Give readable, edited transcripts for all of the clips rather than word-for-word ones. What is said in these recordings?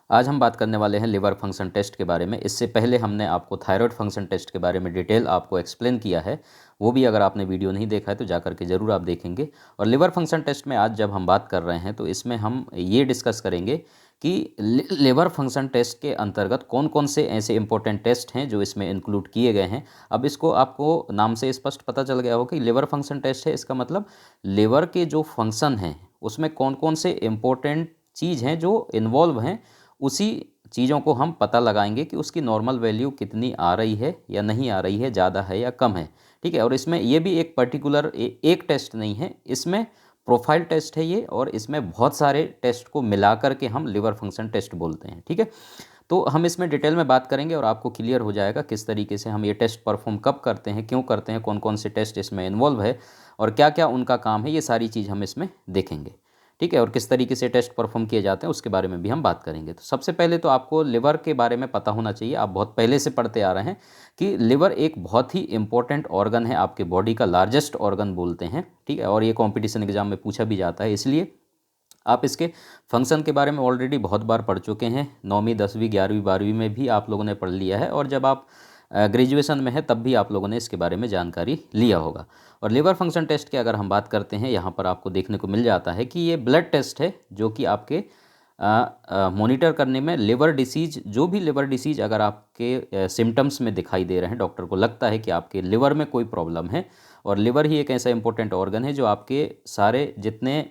आज हम बात करने वाले हैं लिवर फंक्शन टेस्ट के बारे में। इससे पहले हमने आपको थायराइड फंक्शन टेस्ट के बारे में डिटेल आपको एक्सप्लेन किया है। वो भी अगर आपने वीडियो नहीं देखा है तो जा करके ज़रूर आप देखेंगे। और लिवर फंक्शन टेस्ट में आज जब हम बात कर रहे हैं तो इसमें हम ये डिस्कस करेंगे कि लिवर फंक्शन टेस्ट के अंतर्गत कौन कौन से ऐसे इंपॉर्टेंट टेस्ट हैं जो इसमें इंक्लूड किए गए हैं। अब इसको आपको नाम से स्पष्ट पता चल गया हो कि लिवर फंक्शन टेस्ट है, इसका मतलब लिवर के जो फंक्शन हैं उसमें कौन कौन से इम्पोर्टेंट चीज़ हैं जो इन्वॉल्व हैं, उसी चीज़ों को हम पता लगाएंगे कि उसकी नॉर्मल वैल्यू कितनी आ रही है या नहीं आ रही है, ज़्यादा है या कम है। ठीक है। और इसमें ये भी एक पर्टिकुलर एक टेस्ट नहीं है, इसमें प्रोफाइल टेस्ट है ये, और इसमें बहुत सारे टेस्ट को मिला करके हम लिवर फंक्शन टेस्ट बोलते हैं। ठीक है। तो हम इसमें डिटेल में बात करेंगे और आपको क्लियर हो जाएगा किस तरीके से हम ये टेस्ट परफॉर्म कब करते हैं, क्यों करते हैं, कौन कौन से टेस्ट इसमें इन्वॉल्व है और क्या क्या उनका काम है, ये सारी चीज़ हम इसमें देखेंगे। ठीक है। और किस तरीके से टेस्ट परफॉर्म किए जाते हैं उसके बारे में भी हम बात करेंगे। तो सबसे पहले तो आपको लिवर के बारे में पता होना चाहिए। आप बहुत पहले से पढ़ते आ रहे हैं कि लिवर एक बहुत ही इंपॉर्टेंट ऑर्गन है, आपके बॉडी का लार्जेस्ट ऑर्गन बोलते हैं। ठीक है। और ये कॉम्पिटिशन एग्जाम में पूछा भी जाता है, इसलिए आप इसके फंक्शन के बारे में ऑलरेडी बहुत बार पढ़ चुके हैं। 9वीं 10वीं 11वीं 12वीं में भी आप लोगों ने पढ़ लिया है, और जब आप ग्रेजुएशन में है तब भी आप लोगों ने इसके बारे में जानकारी लिया होगा। और लिवर फंक्शन टेस्ट की अगर हम बात करते हैं, यहाँ पर आपको देखने को मिल जाता है कि ये ब्लड टेस्ट है जो कि आपके मॉनिटर करने में लिवर डिसीज, जो भी लिवर डिसीज अगर आपके सिम्टम्स में दिखाई दे रहे हैं, डॉक्टर को लगता है कि आपके लिवर में कोई प्रॉब्लम है। और लिवर ही एक ऐसा इंपॉर्टेंट ऑर्गन है जो आपके सारे जितने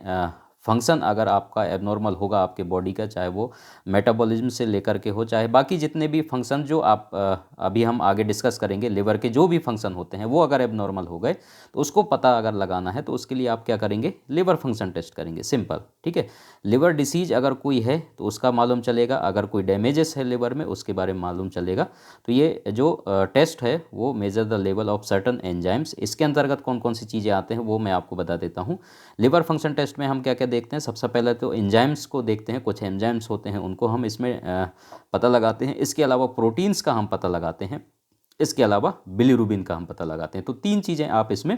फंक्शन अगर आपका एबनॉर्मल होगा आपके बॉडी का, चाहे वो मेटाबॉलिज्म से लेकर के हो, चाहे बाकी जितने भी फंक्शन जो आप अभी हम आगे डिस्कस करेंगे, लिवर के जो भी फंक्शन होते हैं वो अगर एबनॉर्मल हो गए तो उसको पता अगर लगाना है तो उसके लिए आप क्या करेंगे, लिवर फंक्शन टेस्ट करेंगे, सिंपल। ठीक है। लिवर डिसीज अगर कोई है तो उसका मालूम चलेगा, अगर कोई डैमेजेस है लिवर में उसके बारे में मालूम चलेगा। तो ये जो टेस्ट है वो measure the level of certain enzymes, इसके अंतर्गत कौन कौन सी चीज़ें आते हैं वो मैं आपको बता देता हूँ। लिवर फंक्शन टेस्ट में हम क्या क्या देखते हैं, सबसे पहले तो एंजाइम्स को देखते हैं। कुछ एंजाइम्स होते हैं उनको हम इसमें पता लगाते हैं। इसके अलावा प्रोटीन्स का हम पता लगाते हैं। इसके अलावा बिलीरुबिन का हम पता लगाते हैं। तो 3 चीज़ें आप इसमें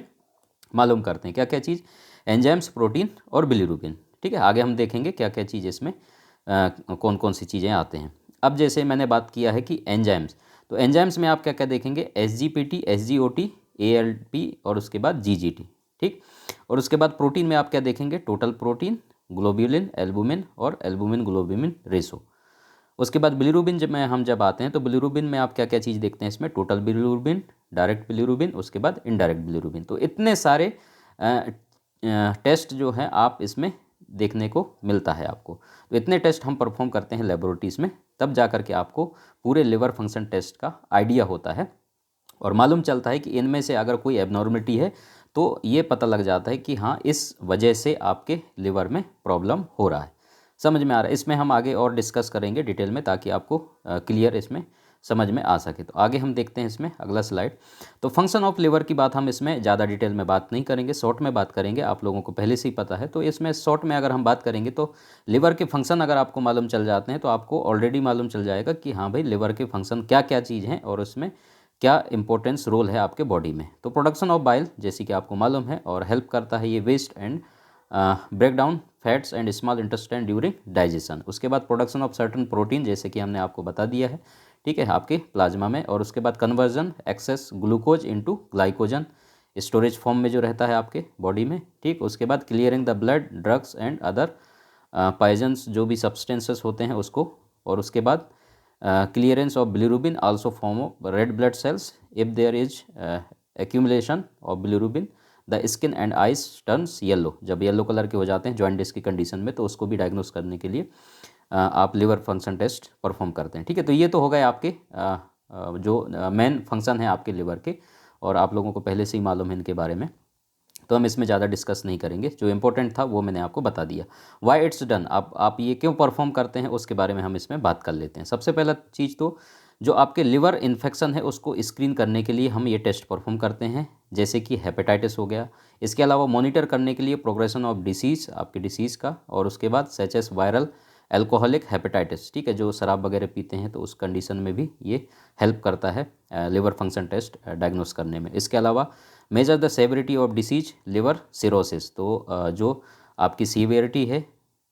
मालूम करते हैं। क्या क्या चीज़, एंजाइम्स, प्रोटीन और बिलीरुबिन। ठीक है। आगे हम देखेंगे क्या क्या चीज़ इसमें कौन कौन सी चीज़ें आते हैं। अब जैसे मैंने बात किया है कि एंजाइम्स, तो एंजाइम्स में आप क्या क्या देखेंगे, SGPT, SGOT, ALP और उसके बाद GGT। ठीक। और उसके बाद प्रोटीन में आप क्या देखेंगे, टोटल प्रोटीन, ग्लोब्यूलिन, एल्बुमिन और एल्बुमिन ग्लोब्यूमिन रेशो। उसके बाद बिलीरुबिन जब आते हैं तो बिलीरुबिन में आप क्या क्या चीज़ देखते हैं इसमें, टोटल बिलीरुबिन, डायरेक्ट बिलीरुबिन, उसके बाद इनडायरेक्ट बिलीरुबिन। तो इतने सारे टेस्ट जो हैं आप इसमें देखने को मिलता है आपको। तो इतने टेस्ट हम परफॉर्म करते हैं लेबोरेटरीज़ में, तब जा कर के आपको पूरे लिवर फंक्शन टेस्ट का आइडिया होता है और मालूम चलता है कि इनमें से अगर कोई एबनॉर्मलिटी है तो ये पता लग जाता है कि हाँ, इस वजह से आपके लिवर में प्रॉब्लम हो रहा है। समझ में आ रहा है। इसमें हम आगे और डिस्कस करेंगे डिटेल में ताकि आपको क्लियर इसमें समझ में आ सके। तो आगे हम देखते हैं इसमें अगला स्लाइड। तो फंक्शन ऑफ लिवर की बात हम इसमें ज़्यादा डिटेल में बात नहीं करेंगे, शॉर्ट में बात करेंगे। आप लोगों को पहले से ही पता है, तो इसमें शॉर्ट में अगर हम बात करेंगे तो लिवर के फंक्शन अगर आपको मालूम चल जाते हैं तो आपको ऑलरेडी मालूम चल जाएगा कि हाँ भाई, लिवर के फंक्शन क्या क्या चीज़ हैं और उसमें क्या इंपॉर्टेंस रोल है आपके बॉडी में। तो प्रोडक्शन ऑफ बाइल जैसे कि आपको मालूम है, और हेल्प करता है ये waste and break down fats and small intestine during digestion. उसके बाद प्रोडक्शन ऑफ सर्टन प्रोटीन जैसे कि हमने आपको बता दिया है, ठीक है, आपके प्लाज्मा में। और उसके बाद conversion access glucose into glycogen, storage form में जो रहता है आपके बॉडी में। ठीक। उसके बाद clearing the blood, drugs and other poisons, जो भी सब्सटेंसेस होते हैं उसको। और उसके बाद clearance of bilirubin also form of red blood cells if there is accumulation of bilirubin the skin and eyes turns yellow. जब येलो कलर के हो जाते हैं जॉइंटिस की कंडीशन में, तो उसको भी डायग्नोस करने के लिए आप लिवर फंक्शन टेस्ट परफॉर्म करते हैं। ठीक है। तो ये तो हो गए आपके जो मेन फंक्शन है आपके लिवर के, और आप लोगों को पहले से ही मालूम है इनके बारे में, तो हम इसमें ज़्यादा डिस्कस नहीं करेंगे। जो इंपॉर्टेंट था वो मैंने आपको बता दिया। वाई इट्स डन, आप ये क्यों परफॉर्म करते हैं उसके बारे में हम इसमें बात कर लेते हैं। सबसे पहला चीज़ तो जो आपके लिवर इन्फेक्शन है उसको स्क्रीन करने के लिए हम ये टेस्ट परफॉर्म करते हैं, जैसे कि हेपेटाइटिस हो गया। इसके अलावा मॉनिटर करने के लिए प्रोग्रेशन ऑफ डिसीज़, आपके डिसीज़ का। और उसके बाद such as viral alcoholic hepatitis, ठीक है, जो शराब वगैरह पीते हैं तो उस कंडीशन में भी ये हेल्प करता है लिवर फंक्शन टेस्ट डायग्नोस करने में। इसके अलावा measure the severity of disease liver cirrhosis, तो जो आपकी सीवियरिटी है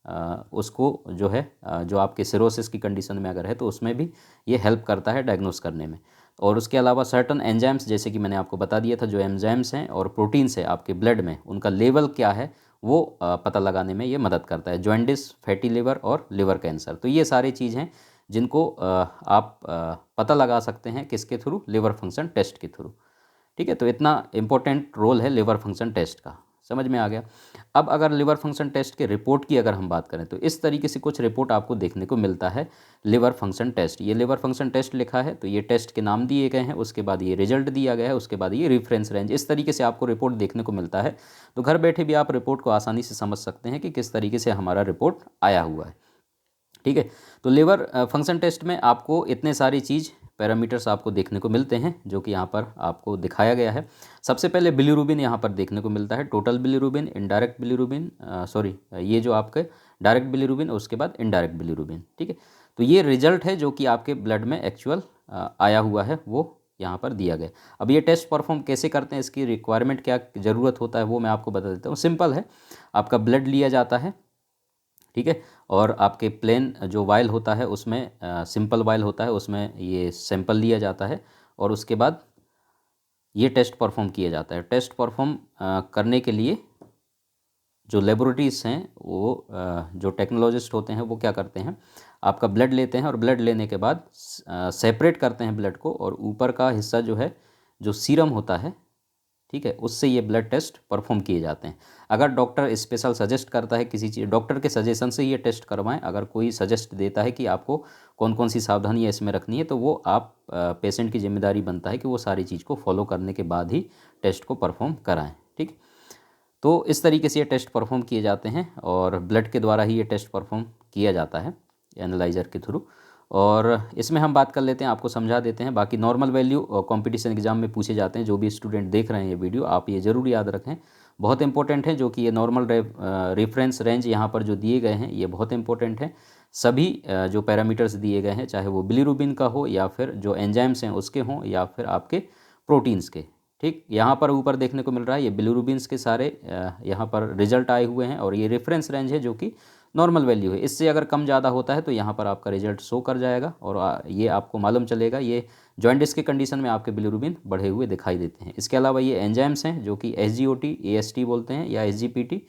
उसको जो है जो आपके सिरोसिस की कंडीशन में अगर है तो उसमें भी ये हेल्प करता है डायग्नोस करने में। और उसके अलावा सर्टन एंजाइम्स, जैसे कि मैंने आपको बता दिया था, जो एंजाइम्स हैं और प्रोटीन्स है आपके ब्लड में, उनका लेवल क्या है वो पता लगाने में ये मदद करता है। जॉन्डिस, फैटी लिवर और लिवर कैंसर, तो ये सारी चीज़ हैं जिनको आप पता लगा सकते हैं किसके थ्रू, लिवर फंक्शन टेस्ट के थ्रू। ठीक है, तो इतना इम्पोर्टेंट रोल है लिवर फंक्शन टेस्ट का, समझ में आ गया। अब अगर लिवर फंक्शन टेस्ट के रिपोर्ट की अगर हम बात करें तो इस तरीके से कुछ रिपोर्ट आपको देखने को मिलता है। लिवर फंक्शन टेस्ट, ये लिवर फंक्शन टेस्ट लिखा है तो ये टेस्ट के नाम दिए गए हैं, उसके बाद ये रिजल्ट दिया गया है, उसके बाद ये रेफरेंस रेंज, इस तरीके से आपको रिपोर्ट देखने को मिलता है। तो घर बैठे भी आप रिपोर्ट को आसानी से समझ सकते हैं कि किस तरीके से हमारा रिपोर्ट आया हुआ है। ठीक है, तो लिवर फंक्शन टेस्ट में आपको इतने सारी चीज़ पैरामीटर्स आपको देखने को मिलते हैं जो कि यहाँ पर आपको दिखाया गया है। सबसे पहले बिलीरुबिन यहाँ पर देखने को मिलता है, total bilirubin, indirect bilirubin, sorry ये जो आपके डायरेक्ट बिलीरुबिन और उसके बाद इनडायरेक्ट बिलीरुबिन। ठीक है, तो ये रिजल्ट है जो कि आपके ब्लड में एक्चुअल आया हुआ है, वो यहाँ पर दिया गया। अब ये टेस्ट परफॉर्म कैसे करते हैं, इसकी रिक्वायरमेंट क्या ज़रूरत होता है वो मैं आपको बता देता हूँ। सिंपल है, आपका ब्लड लिया जाता है, ठीक है, और आपके प्लेन जो वायल होता है उसमें सिंपल वायल होता है, उसमें ये सैंपल लिया जाता है और उसके बाद ये टेस्ट परफॉर्म किया जाता है। टेस्ट परफॉर्म करने के लिए जो लेबोरेटरीज हैं वो जो टेक्नोलॉजिस्ट होते हैं वो क्या करते हैं, आपका ब्लड लेते हैं और ब्लड लेने के बाद सेपरेट करते हैं ब्लड को, और ऊपर का हिस्सा जो है जो सीरम होता है, ठीक है, उससे ये ब्लड टेस्ट परफॉर्म किए जाते हैं। अगर डॉक्टर स्पेशल सजेस्ट करता है किसी चीज़, डॉक्टर के सजेशन से ये टेस्ट करवाएं। अगर कोई सजेस्ट देता है कि आपको कौन कौन सी सावधानियाँ इसमें रखनी है तो वो आप पेशेंट की जिम्मेदारी बनता है कि वो सारी चीज़ को फॉलो करने के बाद ही टेस्ट को परफॉर्म कराएं। ठीक, तो इस तरीके से ये टेस्ट परफॉर्म किए जाते हैं और ब्लड के द्वारा ही ये टेस्ट परफॉर्म किया जाता है एनालाइज़र के थ्रू। और इसमें हम बात कर लेते हैं, आपको समझा देते हैं। बाकी नॉर्मल वैल्यू कंपटीशन एग्जाम में पूछे जाते हैं, जो भी स्टूडेंट देख रहे हैं ये वीडियो आप ये ज़रूर याद रखें, बहुत इंपॉर्टेंट है। जो कि ये नॉर्मल रेफरेंस रेंज यहाँ पर जो दिए गए हैं ये बहुत इंपॉर्टेंट है। सभी जो पैरामीटर्स दिए गए हैं, चाहे वो बिलीरुबिन का हो या फिर जो एंजाइम्स हैं उसके हों या फिर आपके प्रोटीन्स के, ठीक, यहाँ पर ऊपर देखने को मिल रहा है ये बिलीरुबिन्स के सारे यहाँ पर रिजल्ट आए हुए हैं और ये रेफरेंस रेंज है जो कि नॉर्मल वैल्यू है। इससे अगर कम ज़्यादा होता है तो यहाँ पर आपका रिजल्ट शो कर जाएगा और ये आपको मालूम चलेगा ये जॉन्डिस के कंडीशन में आपके बिलीरुबिन बढ़े हुए दिखाई देते हैं। इसके अलावा ये एंजाइम्स हैं जो कि SGOT, AST बोलते हैं या SGPT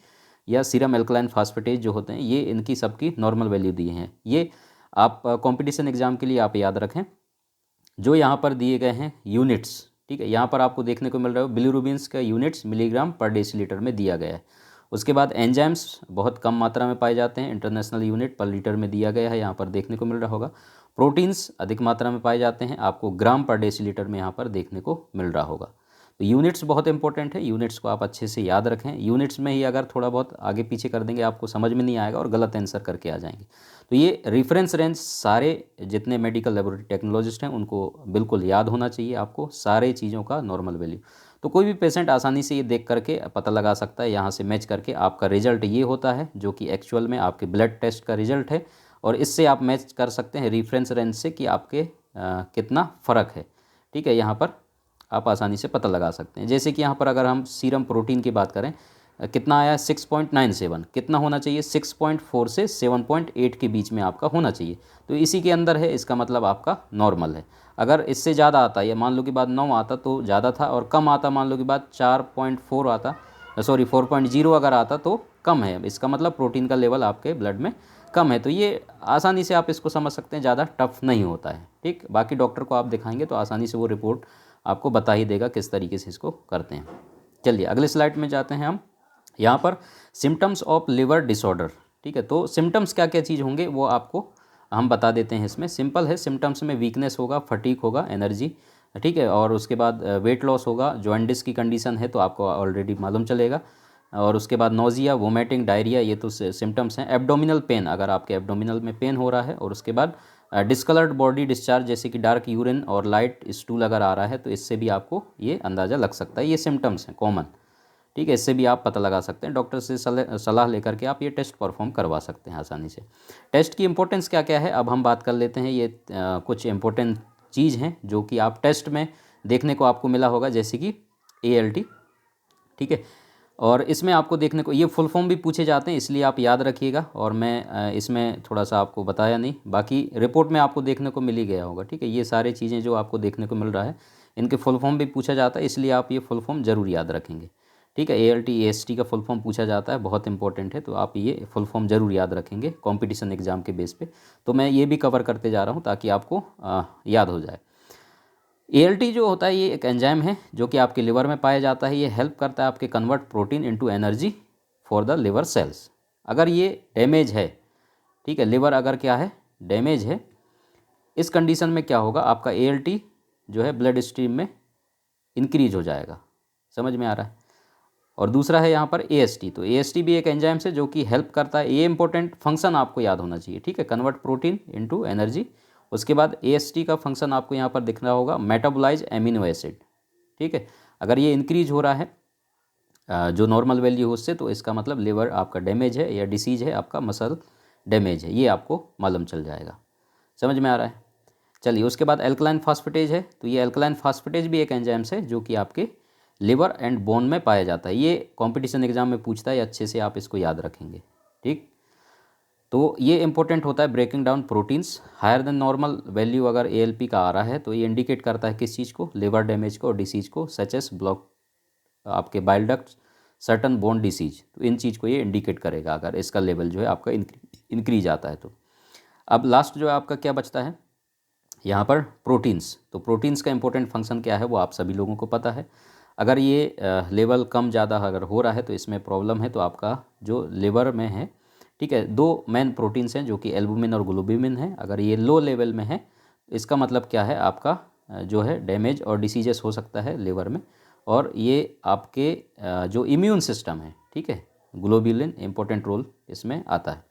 या सीरम एल्कलाइन फास्फेटेज जो होते हैं, ये इनकी सबकी नॉर्मल वैल्यू दिए हैं। ये आप कॉम्पिटिशन एग्जाम के लिए आप याद रखें। जो यहाँ पर दिए गए हैं यूनिट्स, ठीक है, यहाँ पर आपको देखने को मिल रहा है बिलीरुबिन्स का यूनिट्स मिलीग्राम पर डेसीलीटर में दिया गया है। उसके बाद एंजाइम्स बहुत कम मात्रा में पाए जाते हैं, इंटरनेशनल यूनिट पर लीटर में दिया गया है, यहाँ पर देखने को मिल रहा होगा। प्रोटीन्स अधिक मात्रा में पाए जाते हैं, आपको ग्राम पर डेसीलीटर में यहाँ पर देखने को मिल रहा होगा। तो यूनिट्स बहुत इंपॉर्टेंट है, यूनिट्स को आप अच्छे से याद रखें। यूनिट्स में ही अगर थोड़ा बहुत आगे पीछे कर देंगे आपको समझ में नहीं आएगा और गलत आंसर करके आ जाएंगे। तो ये रेफरेंस रेंज सारे जितने मेडिकल लेबोरेटरी टेक्नोलॉजिस्ट हैं उनको बिल्कुल याद होना चाहिए, आपको सारे चीज़ों का नॉर्मल वैल्यू। तो कोई भी पेशेंट आसानी से ये देख करके पता लगा सकता है, यहाँ से मैच करके आपका रिजल्ट ये होता है जो कि एक्चुअल में आपके ब्लड टेस्ट का रिजल्ट है, और इससे आप मैच कर सकते हैं रेफरेंस रेंज से कि आपके कितना फ़र्क है। ठीक है, यहाँ पर आप आसानी से पता लगा सकते हैं। जैसे कि यहाँ पर अगर हम सीरम प्रोटीन की बात करें, कितना आया 6.97, कितना होना चाहिए 6.4 से 7.8 के बीच में आपका होना चाहिए, तो इसी के अंदर है, इसका मतलब आपका नॉर्मल है। अगर इससे ज़्यादा आता या मान लो कि बाद 9 आता तो ज़्यादा था, और कम आता मान लो कि बाद 4.4 आता, सॉरी 4.0 अगर आता तो कम है, इसका मतलब प्रोटीन का लेवल आपके ब्लड में कम है। तो ये आसानी से आप इसको समझ सकते हैं, ज़्यादा टफ नहीं होता है। ठीक, बाकी डॉक्टर को आप दिखाएंगे तो आसानी से वो रिपोर्ट आपको बता ही देगा किस तरीके से इसको करते हैं। चलिए अगले स्लाइड में जाते हैं हम। यहाँ पर सिम्टम्स ऑफ लिवर डिसऑर्डर, ठीक है, तो सिम्टम्स क्या क्या चीज़ होंगे वो आपको हम बता देते हैं। इसमें सिंपल है, सिम्टम्स में वीकनेस होगा, फटीक होगा, एनर्जी, ठीक है, और उसके बाद वेट लॉस होगा। जॉन्डिस की कंडीशन है तो आपको ऑलरेडी मालूम चलेगा, और उसके बाद नोजिया, वोमिटिंग, डायरिया, ये तो सिम्टम्स हैं। एब्डोमिनल पेन, अगर आपके एब्डोमिनल में पेन हो रहा है, और उसके बाद डिस्कलर्ड बॉडी डिस्चार्ज, जैसे कि डार्क यूरिन और लाइट स्टूल अगर आ रहा है तो इससे भी आपको ये अंदाज़ा लग सकता है। ये सिम्टम्स हैं कॉमन, ठीक है, इससे भी आप पता लगा सकते हैं। डॉक्टर से सलाह लेकर के आप ये टेस्ट परफॉर्म करवा सकते हैं आसानी से। टेस्ट की इंपॉर्टेंस क्या क्या है अब हम बात कर लेते हैं। ये कुछ इंपॉर्टेंट चीज़ हैं जो कि आप टेस्ट में देखने को आपको मिला होगा, जैसे कि ALT, ठीक है, और इसमें आपको देखने को ये फुल फॉर्म भी पूछे जाते हैं, इसलिए आप याद रखिएगा। और मैं इसमें थोड़ा सा आपको बताया नहीं, बाकी रिपोर्ट में आपको देखने को मिल ही गया होगा, ठीक है। ये सारी चीज़ें जो आपको देखने को मिल रहा है इनके फुल फॉर्म भी पूछा जाता है, इसलिए आप ये फुल फॉर्म ज़रूर याद रखेंगे, ठीक है। ALT AST का फुल फॉर्म पूछा जाता है, बहुत इंपॉर्टेंट है, तो आप ये फुल फॉर्म ज़रूर याद रखेंगे कॉम्पिटिशन एग्जाम के बेस पे। तो मैं ये भी कवर करते जा रहा हूँ ताकि आपको याद हो जाए। ALT जो होता है ये एक एंजाइम है जो कि आपके लिवर में पाया जाता है। ये हेल्प करता है आपके convert protein into energy for the liver cells. अगर ये डैमेज है, ठीक है, लिवर अगर क्या है, डैमेज है, इस कंडीशन में क्या होगा, आपका ALT जो है ब्लड स्ट्रीम में इंक्रीज हो जाएगा। समझ में आ रहा है। और दूसरा है यहाँ पर AST। तो AST भी एक एंजाइम से जो कि हेल्प करता है, ये इंपॉर्टेंट फंक्शन आपको याद होना चाहिए, ठीक है, कन्वर्ट प्रोटीन इनटू एनर्जी। उसके बाद AST का फंक्शन आपको यहाँ पर दिख रहा होगा, मेटाबोलाइज एमिनो एसिड, ठीक है। अगर ये इंक्रीज हो रहा है जो नॉर्मल वैल्यू हो उससे, तो इसका मतलब लिवर आपका डैमेज है या डिसीज है, आपका मसल डैमेज है, ये आपको मालूम चल जाएगा। समझ में आ रहा है। चलिए, उसके बाद एल्कलाइन फास्फेटेज है। तो ये एल्कलाइन फास्फेटेज भी एक एंजाइम्स है जो कि आपके लिवर एंड बोन में पाया जाता है। ये कंपटीशन एग्जाम में पूछता है, अच्छे से आप इसको याद रखेंगे, ठीक। तो ये इंपॉर्टेंट होता है breaking down proteins. Higher than normal value अगर ALP का आ रहा है तो ये इंडिकेट करता है किस चीज़ को, लिवर डैमेज को और डिसीज को, सच एस ब्लॉक आपके bile duct, certain bone disease. तो इन चीज़ को ये इंडिकेट करेगा अगर इसका लेवल जो है आपका इंक्रीज आता है तो। अब लास्ट जो है आपका क्या बचता है यहाँ पर, प्रोटीन्स। तो प्रोटीन्स का इंपॉर्टेंट फंक्शन क्या है वो आप सभी लोगों को पता है। अगर ये लेवल कम ज़्यादा अगर हो रहा है तो इसमें प्रॉब्लम है। तो आपका जो लिवर में है, ठीक है, दो मेन प्रोटीन्स हैं जो कि एल्बुमिन और ग्लोबुमिन है। अगर ये लो लेवल में है तो इसका मतलब क्या है, आपका जो है डैमेज और डिसीजेस हो सकता है लिवर में। और ये आपके जो इम्यून सिस्टम है, ठीक है, ग्लोबुलिन इंपॉर्टेंट रोल इसमें आता है।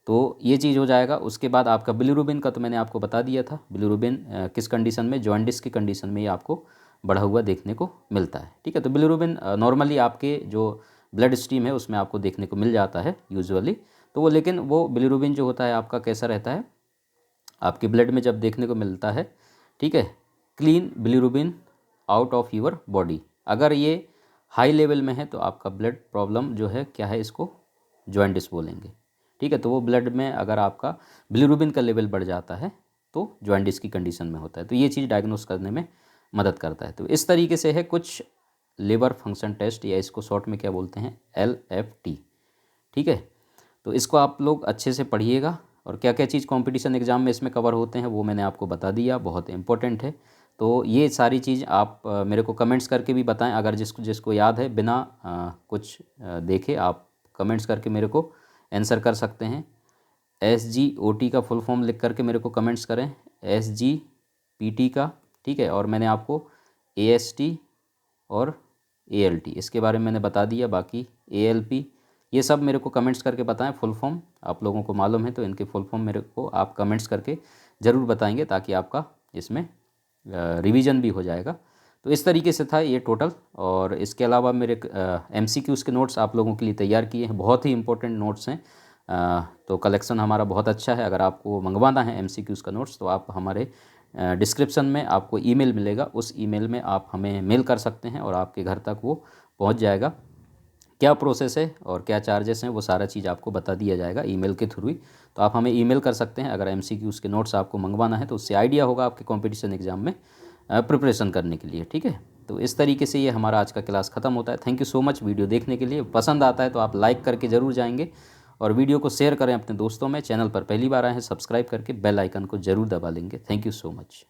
तो ये चीज़ हो जाएगा। उसके बाद आपका बिलिरुबिन का तो मैंने आपको बता दिया था। बिलिरुबिन किस कंडीशन में, जॉन्डिस की कंडीशन में ये आपको बढ़ा हुआ देखने को मिलता है, ठीक है। तो बिलिरुबिन नॉर्मली आपके जो ब्लड स्ट्रीम है उसमें आपको देखने को मिल जाता है यूजुअली। तो वो, लेकिन वो बिलिरुबिन जो होता है आपका कैसा रहता है, आपके ब्लड में जब देखने को मिलता है, ठीक है, clean bilirubin out of your body. अगर ये हाई लेवल में है तो आपका ब्लड प्रॉब्लम जो है क्या है, इसको जॉन्डिस बोलेंगे, ठीक है। तो वो ब्लड में अगर आपका बिलिरुबिन का लेवल बढ़ जाता है तो जॉन्डिस की कंडीशन में होता है। तो ये चीज़ डायग्नोस करने में मदद करता है। तो इस तरीके से है कुछ लिवर फंक्शन टेस्ट, या इसको शॉर्ट में क्या बोलते हैं, LFT, ठीक है। तो इसको आप लोग अच्छे से पढ़िएगा। और क्या क्या चीज़ कंपटीशन एग्जाम में इसमें कवर होते हैं वो मैंने आपको बता दिया, बहुत इंपॉर्टेंट है। तो ये सारी चीज़ आप मेरे को कमेंट्स करके भी बताएं। अगर जिसको जिसको याद है, बिना कुछ देखे आप कमेंट्स करके मेरे को आंसर कर सकते हैं। SGOT का फुल फॉर्म लिख करके मेरे को कमेंट्स करें, SGPT का, ठीक है। और मैंने आपको AST और ALT इसके बारे में मैंने बता दिया। बाकी ALP ये सब मेरे को कमेंट्स करके बताएं। फुल फॉर्म आप लोगों को मालूम है तो इनके फुल फॉर्म मेरे को आप कमेंट्स करके ज़रूर बताएंगे, ताकि आपका इसमें रिवीजन भी हो जाएगा। तो इस तरीके से था ये टोटल। और इसके अलावा मेरे MCQs के नोट्स आप लोगों के लिए तैयार किए हैं, बहुत ही इंपॉर्टेंट नोट्स हैं। तो कलेक्शन हमारा बहुत अच्छा है। अगर आपको मंगवाना है MCQs का नोट्स तो आप हमारे डिस्क्रिप्शन में आपको ईमेल मिलेगा, उस ईमेल में आप हमें मेल कर सकते हैं और आपके घर तक वो पहुंच जाएगा। क्या प्रोसेस है और क्या चार्जेस हैं वो सारा चीज़ आपको बता दिया जाएगा ईमेल के थ्रू ही। तो आप हमें ईमेल कर सकते हैं अगर MCQs के नोट्स आपको मंगवाना है, तो उससे आइडिया होगा आपके कंपटीशन एग्जाम में प्रिपरेशन करने के लिए, ठीक है। तो इस तरीके से ये हमारा आज का क्लास ख़त्म होता है। Thank you so much video देखने के लिए। पसंद आता है तो आप लाइक करके ज़रूर जाएंगे और वीडियो को शेयर करें अपने दोस्तों में। चैनल पर पहली बार आए हैं, सब्सक्राइब करके बेल आइकन को ज़रूर दबा लेंगे। Thank you so much.